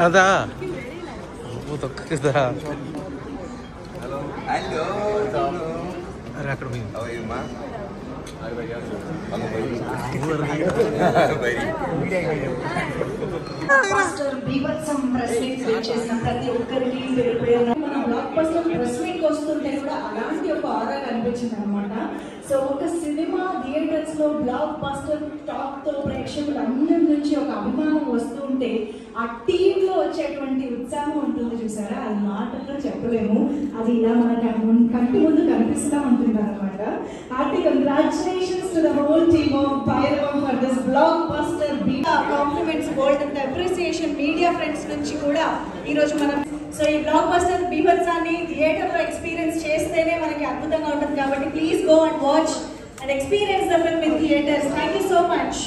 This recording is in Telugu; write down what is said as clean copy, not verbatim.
అదా తొక్కదా అరే అక్కడ బీభత్సం ప్రెస్ మీట్ చేసిన ప్రతి ఒక్కరికి మన బ్లాక్ బస్టర్ ప్రెస్ మీట్ వస్తుంటే కూడా అలాంటి ఒక ఆరా కనిపించింది అనమాట. సో ఒక సినిమా థియేటర్స్ లో బ్లాక్ బస్టర్ టాక్ తో ప్రేక్షకులు అందరి నుంచి ఒక అభిమానం వస్తుంటే ఆ టీమ్ లో వచ్చేటువంటి ఉత్సాహం ఉంటుంది చూసారా, అది మాటల్లో చెప్పలేము. అది ఇలా మన కంటి ముందు కనిపిస్తూ ఉంటుంది అనమాట. Hearty congratulations to the whole team of Bhairavam for this blockbuster compliments gold and appreciation media friends నుంచి కూడా ఈ రోజు మనం సో ఈ బ్లాక్ బస్టర్ బీభత్సాన్ని థియేటర్ లో ఎక్స్పీరియన్స్ చేస్తేనే మనకి అద్భుతంగా ఉంటుంది. కాబట్టి please go and watch and experience the film in theatres. Thank you so much.